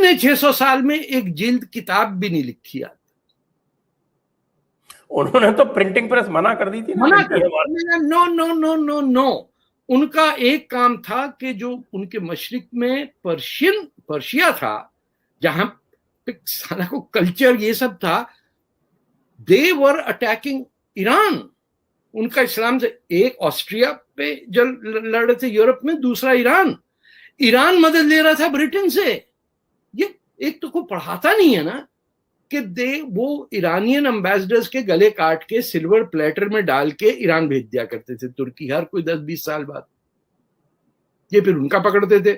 نے 600 سال میں ایک جلد کتاب بھی نہیں لکھی آج. انہوں نے تو پرنٹنگ پریس منع کر دی تھی نا. نو نو نو نو نو. ان کا ایک کام تھا کہ جو ان کے مشرق میں پرشیا تھا, جہاں کو کلچر یہ سب تھا, دے ور اٹیکنگ ایران. ان کا اسلام سے ایک آسٹریا پہ لڑ رہے تھے یورپ میں, دوسرا ایران مدد لے رہا تھا برٹن سے. یہ ایک تو کوئی پڑھاتا نہیں ہے نا کہ وہ ایرانین امبیسڈرز کے گلے کاٹ کے سلور پلیٹر میں ڈال کے ایران بھیج دیا کرتے تھے ترکی, ہر کوئی 10-20 سال بعد. یہ پھر ان کا پکڑتے تھے.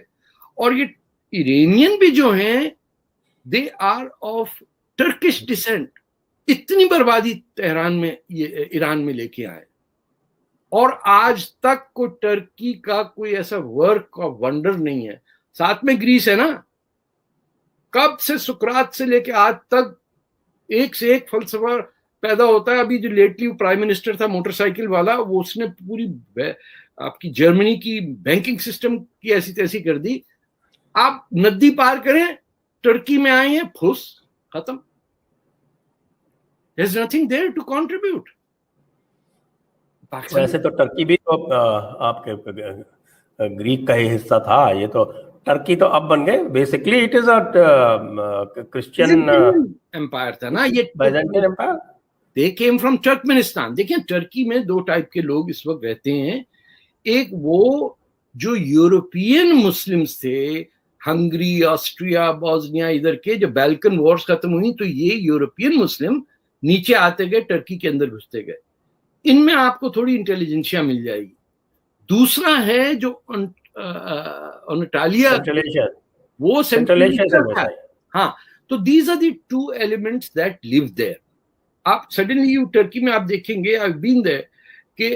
اور یہ ایرانین بھی جو ہیں they are of Turkish descent. اتنی بربادی تہران میں ایران میں لے کے آئے, اور آج تک کوئی ٹرکی کا کوئی ایسا ورک آف ونڈر نہیں ہے. ساتھ میں گریس ہے نا. کب سے سقراط سے لے کے آج تک ایک سے ایک فلسفہ پیدا ہوتا ہے. ابھی جو لیٹلی پرائم منسٹر تھا موٹر سائیکل والا, وہ اس نے پوری آپ کی جرمنی کی بینکنگ سسٹم کی ایسی تیسی کر دی. آپ ندی پار کریں, ٹرکی میں آئے ہیں, پھوس ختم. There's nothing there to contribute. ویسے تو ٹرکی بھی تو آپ کے گریک کا ہی حصہ تھا. یہ تو ٹرکی تو اب بن گئے basically it is a Christian empire تھا نا. یہ Byzantine empire. they came from Turkmenistan. دیکھیں ٹرکی میں 2 ٹائپ کے لوگ اس وقت رہتے ہیں. ایک وہ جو یورپین مسلمز تھے, ہنگری, آسٹریا, بوسنیا, ادھر کے, جو بیلکن وارز ختم ہوئی تو یہ یورپین مسلم نیچے آتے گئے, ٹرکی کے اندر گھستے گئے. ان میں آپ کو تھوڑی انٹیلیجنسیا مل جائے گی. دوسرا ہے جو انٹالیا, وہ ہاں. تو these are the 2 elements that live there. آپ سڈنلی ٹرکی میں آپ دیکھیں گے, آئی بین دیر, کہ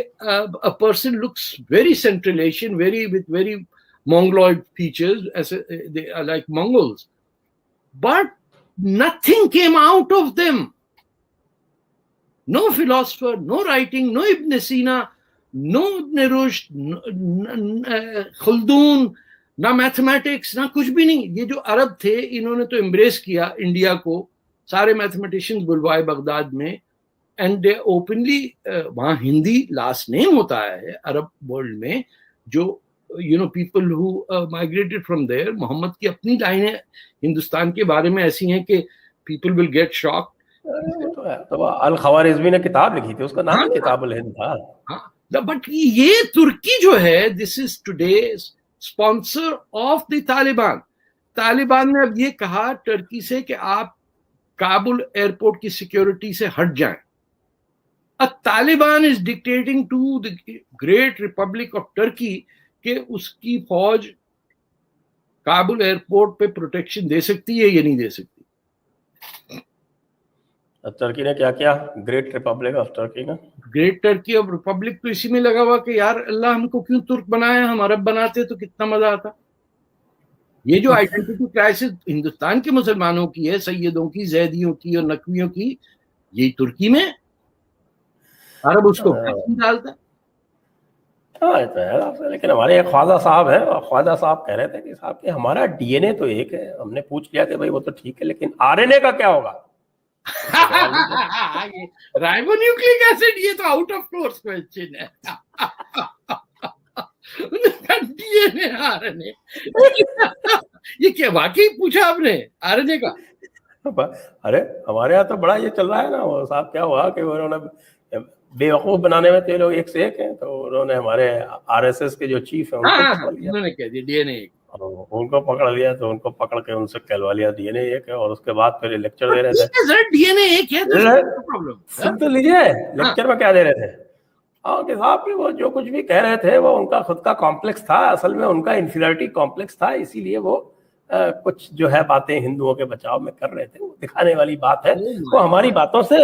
a person looks very Central Asian, with very Mongoloid features, as they are like Mongols, but nothing came out of them. No philosopher, no writing, no Ibn Sina, no Ibn Rushd, Khaldun, نہ mathematics, نہ کچھ بھی نہیں. یہ جو عرب تھے انہوں نے تو امبریس کیا انڈیا کو, سارے میتھمیٹیشینز بلوائے بغداد میں, اینڈ دے اوپنلی, وہاں ہندی لاسٹ نیم ہوتا ہے عرب ورلڈ میں, جو پیپل ہو مائگریٹڈ فرام دیر. محمد کی اپنی لائنیں ہندوستان کے بارے میں ایسی ہیں کہ پیپل ول گیٹ شاک. الخوارزمی نے کتاب لکھی تھی, اس کا نام کتاب الہند تھا. بٹ یہ ترکی جو ہے, this is today sponsor of the Taliban. Taliban نے اب یہ کہا ٹرکی سے کہ آپ کابل ایئرپورٹ کی سیکیورٹی سے ہٹ جائیں. Taliban is dictating to the great republic of Turkey کہ اس کی فوج کابل ایئرپورٹ پہ پروٹیکشن دے سکتی ہے یا نہیں دے سکتی. ترکی نے کیا کیا؟ گریٹ ریپبلک آف ٹرکی نا, گریٹ ٹرکی آف ریپبلک تو اسی میں لگا ہوا کہ یار اللہ ہم کو کیوں ترک بنایا, ہم عرب بناتے تو کتنا مزہ آتا. یہ جو آئیڈینٹی کرائسس ہندوستان کے مسلمانوں کی ہے, سیدوں کی, زیدیوں کی اور نقویوں کی, یہی ترکی میں. عرب اس کو ڈالتا. لیکن ہمارے ایک خواجہ صاحب ہیں, خواجہ صاحب کہہ رہے تھے کہ صاحب کہ ہمارا ڈی این اے تو ایک ہے. ہم نے پوچھ لیا کہ بھائی وہ تو ٹھیک ہے, لیکن آر این اے کا کیا ہوگا؟ رائبو نیوکلک ایسڈ, یہ تو آؤٹ آف کورس کوسچن ہے. D N A, R N A, یہ کیا واقعی پوچھا آپ نے آر این اے کا؟ ارے ہمارے یہاں تو بڑا یہ چل رہا ہے نا. وہ صاحب کیا ہوا کہ انہوں نے بے وقوف بنانے میں تو لوگ ایک سے ایک ہیں, تو انہوں نے ہمارے آر ایس ایس کے جو چیف ہیں انہوں نے کہہ دیا ڈی این اے, ان کو پکڑ لیا, تو ان کو پکڑ کے ان سے کہلوا لیا ڈی این اے ایک ہے. اور اس کے بعد پھر لیکچر دے رہے تھے, ڈی این اے ایک ہے سن تو لیجیے لیکچر میں کیا دے رہے تھے. اور کہ صاحب کہ وہ جو کچھ بھی کہہ رہے تھے وہ ان کا خود کا کمپلیکس تھا, اصل میں ان کا انفیریٹی کمپلیکس تھا, اسی لیے وہ کچھ جو ہے باتیں ہندوؤں کے بچاؤ میں کر رہے تھے. وہ دکھانے والی بات ہے, وہ ہماری باتوں سے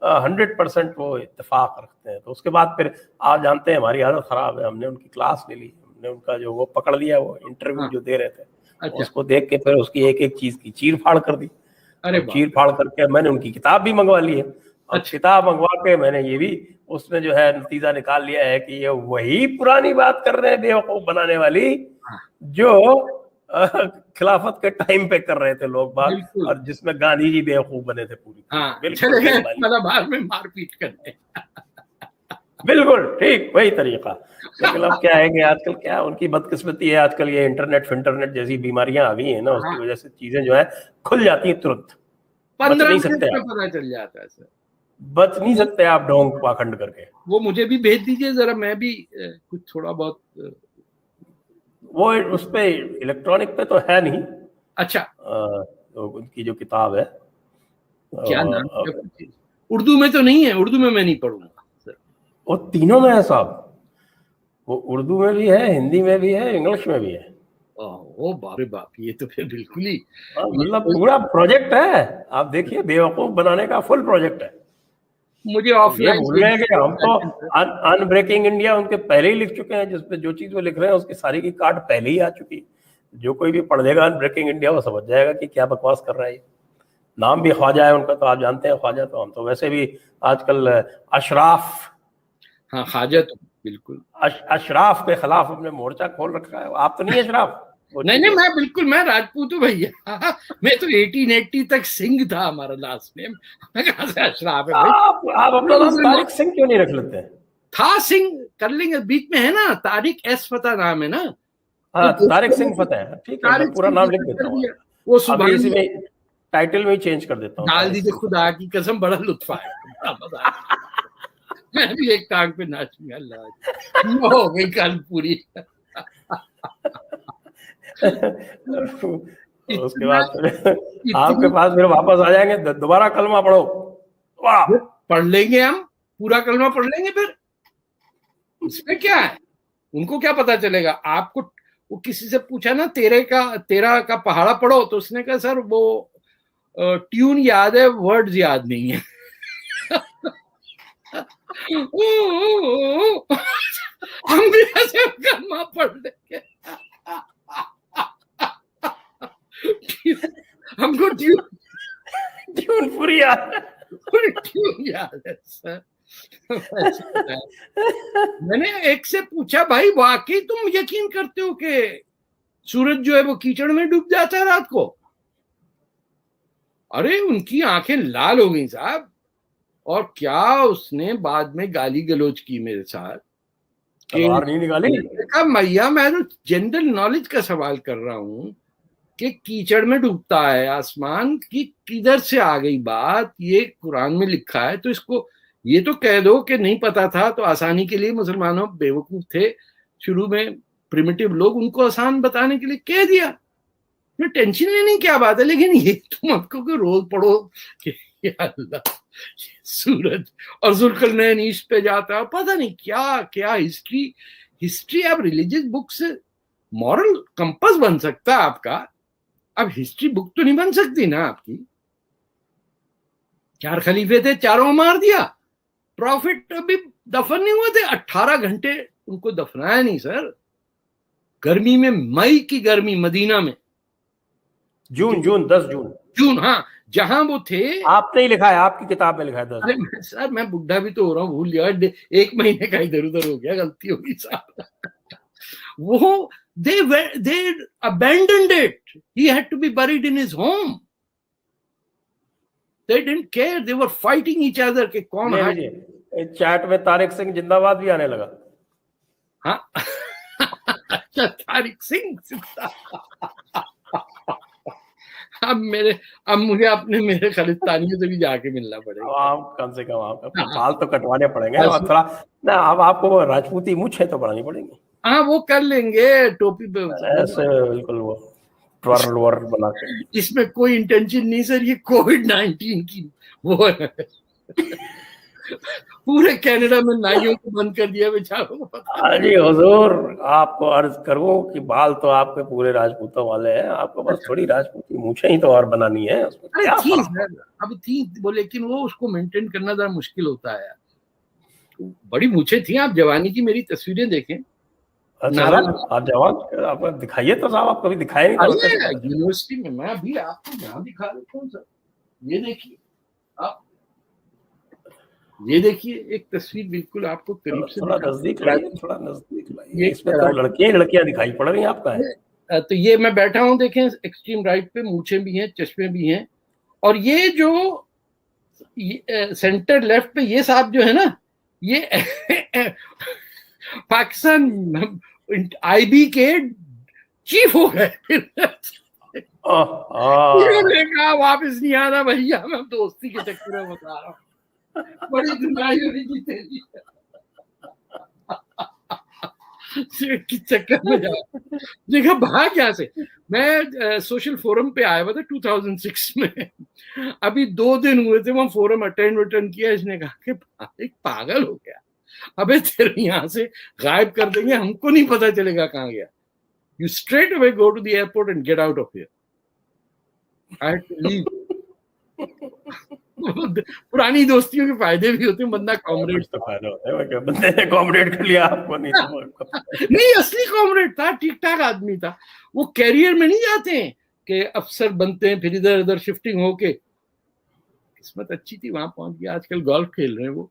100% وہ اتفاق رکھتے ہیں. تو اس کے بعد پھر آپ جانتے ہیں ہماری حالت خراب ہے, ہم نے ان کی کلاس لے لی, ہم نے ان کا جو وہ پکڑ لیا, وہ انٹرویو جو دے رہے تھے اس کو دیکھ کے پھر اس کی ایک ایک چیز کی چیر پھاڑ کر دی. چیر پھاڑ کر کے میں نے ان کی کتاب بھی منگوا لی ہے, اور کتاب منگوا کے میں نے یہ بھی اس میں جو ہے نتیجہ نکال لیا ہے کہ یہ وہی پرانی بات کر رہے ہیں بے وقوف بنانے والی, جو خلافت کے ٹائم پہ کر رہے تھے لوگ بات, بالکل. اور جس میں گاندھی جی بیوقوف بنے تھے پوری. ہاں بالکل چلے گئے ملابار میں مار پیٹ کرنے. بالکل ٹھیک وہی طریقہ. لیکن اب کیا ہے کہ آج کل کیا ان کی بدقسمتی ہے, آج کل یہ انٹرنیٹ جیسی بیماریاں آ گئی ہیں نا, اس کی وجہ سے چیزیں جو ہیں کھل جاتی ہیں ترنت, بچ 15 نہیں منٹ سکتے میں آپ, پتہ چل جاتا ہے سر. بچ نہیں سکتے آپ ڈھونگ پاکھنڈ کر کے. وہ مجھے بھی بھیج دیجئے ذرا, میں بھی کچھ تھوڑا بہت. وہ اس پہ الیکٹرانک پہ تو ہے نہیں. اچھا ان کی جو کتاب ہے کیا نام, اردو میں تو نہیں ہے؟ اردو میں نہیں پڑھوں گا سر. وہ تینوں میں ہے صاحب, وہ اردو میں بھی ہے, ہندی میں بھی ہے, انگلش میں بھی ہے. او باپ رے باپ, یہ تو پھر بالکل ہی مطلب پورا پروجیکٹ ہے. آپ دیکھیے بیوقوف بنانے کا فل پروجیکٹ ہے. مجھے آف یہ لائن بھول گئے کہ ہم تو ان بریکنگ انڈیا ان کے پہلے ہی لکھ چکے ہیں, جس پہ جو چیز وہ لکھ رہے ہیں اس کی ساری کی کارڈ پہلے ہی آ چکی. جو کوئی بھی پڑھ لے گا ان بریکنگ انڈیا وہ سمجھ جائے گا کہ کیا بکواس کر رہا ہے. نام بھی خواجہ ہے ان کا, تو آپ جانتے ہیں خواجہ, تو ہم تو ویسے بھی آج کل اشراف, ہاں خواجہ تو بالکل اشراف کے خلاف ہم نے مورچہ کھول رکھا ہے. آپ تو نہیں اشراف؟ نہیں میں بالکل, میں راجپوت ہوں بھیا. میں تو 1880 تک سنگھ تھا ہمارا لاسٹ نیم, میں کہاں سے اشراف ہے بھائی. آپ اپنا نام طارق سنگھ کیوں نہیں رکھ لیتے؟ تھا سنگھ کر لیں گے, بیچ میں ہے نا طارق ایس فتح نام ہے نا. ہاں طارق سنگھ فتح ہے, ٹھیک ہے, میں پورا نام لکھ دیتا ہوں. وہ ابھی اسی سبحان میں ٹائٹل میں ہی چینج کر دیتا ہوں. ڈال دیجیے, خدا کی قسم بڑا لطف آیا, مزہ آیا. میں بھی ایک ٹانگ پہ ناچوں گا. اللہ ہو گئی کل پوری. اس کے بعد آپ کے پاس پھر واپس آ جائیں گے, دوبارہ کلمہ پڑھو. پڑھ لیں گے ہم, پورا کلمہ پڑھ لیں گے. پھر اس میں کیا ہے, ان کو کیا پتا چلے گا. آپ کو وہ کسی سے پوچھا نا تیرا کا پہاڑا پڑھو, تو اس نے کہا سر وہ ٹیون یاد ہے, ورڈز یاد نہیں ہے. ہم بھی ایسے کلمہ پڑھ لیں گے. ہم کو ٹیون پوری یاد ہے سر. میں نے ایک سے پوچھا, بھائی واقعی تم یقین کرتے ہو کہ سورج جو ہے وہ کیچڑ میں ڈوب جاتا ہے رات کو؟ ارے ان کی آنکھیں لال ہو گئی صاحب. اور کیا اس نے بعد میں گالی گلوچ کی میرے ساتھ, تلوار نہیں نکالی. میاں میں تو جنرل نالج کا سوال کر رہا ہوں کہ کیچڑ میں ڈوبتا ہے آسمان کی, کدھر سے آ گئی بات؟ یہ قرآن میں لکھا ہے, تو اس کو یہ تو کہہ دو کہ نہیں پتا تھا. تو آسانی کے لیے مسلمانوں بیوقوف تھے شروع میں, پریمیٹیو لوگ, ان کو آسان بتانے کے لیے کہہ دیا. میں ٹینشن لینے کی کیا بات ہے. لیکن یہ تم آپ کو روز پڑھو کہ یا اللہ سورج اور ذوالقرنین ایسٹ پہ جاتا ہے, پتہ نہیں کیا کیا ہسٹری. اب ریلیجیس بک سے مورل کمپس بن سکتا ہے آپ کا, اب ہسٹری بک تو نہیں بن سکتی نا آپ کی. 4 خلیفے تھے, چاروں مار دیا. پروفٹ ابھی دفن نہیں ہوئے تھے, 18 گھنٹے ان کو دفنایا نہیں سر. گرمی میں, مئی کی گرمی مدینہ میں, جون 10 جون, ہاں جہاں وہ تھے. آپ نے ہی لکھا ہے, آپ کی کتاب میں لکھا ہے 10 جون. سر میں بڈھا بھی تو ہو رہا ہوں, بھول گیا, 1 مہینے کا ادھر ادھر ہو گیا, غلطی ہوگی صاحب. وہ they abandoned it. He had to be buried in his home. They didn't care. They were fighting each other کہ کون ہے. چیٹ میں طارق سنگھ زندہ باد بھی آنے لگا. ہاں اچھا, طارق سنگھ. اب مجھے اپنے میرے خالستانیوں سے بھی جا کے ملنا پڑے گا. کم سے کم آپ بال تو کٹوانے پڑیں گے, اور تھوڑا نہ اب آپ کو راجپوتی مچھیں تو بڑھانی پڑیں گی. ہاں وہ کر لیں گے, ٹوپی پہ ایسے بالکل وہ ٹور بنا کے. اس میں کوئی انٹینشن نہیں سر, یہ کووڈ-19 کی وہ ہے. پورے کینیڈا میں نائیوں کو بند کر دیا بیچاروں کو. جی حضور, آپ کو عرض کروں کہ بال تو آپ کے پورے راجپوتوں والے ہیں, آپ کو بس تھوڑی راجپوتی مونچھیں ہی تو اور بنانی ہے. اب تھی وہ, لیکن وہ اس کو مینٹین کرنا ذرا مشکل ہوتا ہے. بڑی مونچھیں تھیں. آپ جوانی کی میری تصویریں دیکھیں. آپ جوان آپ دکھائیے تو صاحب, آپ کبھی دکھائے نہیں یونیورسٹی میں. میں ابھی آپ کو یہاں دکھا دیتا ہوں سر, یہ دیکھیے آپ, یہ دیکھیے ایک تصویر بالکل آپ کو قریب سے. تھوڑا نزدیک لائیے, تھوڑا نزدیک لائیے. اس میں تو لڑکیاں دکھائی پڑ رہی ہیں آپ کا. تو یہ میں بیٹھا ہوں دیکھیں ایکسٹریم رائٹ پہ مونچھیں بھی ہیں چشمے بھی ہیں, اور یہ جو سینٹر لیفٹ پہ یہ صاحب جو ہے نا یہ پاکستان آئی بی کے چیف ہو گئے. کہا واپس نہیں آنا بھیا, میں دوستی کے چکر میں بتا رہا ہوں, بڑی دنائی ہو رہی تھی چکر میں جا دیکھا بھاگ یہاں سے. میں سوشل فورم پہ آیا ہوا تھا 2006 میں, ابھی 2 دن ہوئے تھے وہاں فورم اٹینڈ کیا. اس نے کہا کہ ایک پاگل ہو گیا, ابے تیرے یہاں سے غائب کر دیں گے, ہم کو نہیں پتا چلے گا کہاں گیا. You straight away go to the airport and get out of here. I had to leave. پرانی دوستیوں کے فائدے بھی ہوتے ہیں, بندہ کامریڈ تو فائدہ ہوتا ہے, بندے نے کامریڈ کر لیا آپ کو, نہیں اصلی کامریڈ تھا, ٹھیک ٹھاک آدمی تھا. وہ کیریئر میں نہیں جاتے ہیں کہ افسر بنتے ہیں پھر ادھر ادھر شفٹنگ ہو کے. قسمت اچھی تھی وہاں پہنچ گیا, آج کل گولف کھیل رہے ہیں وہ.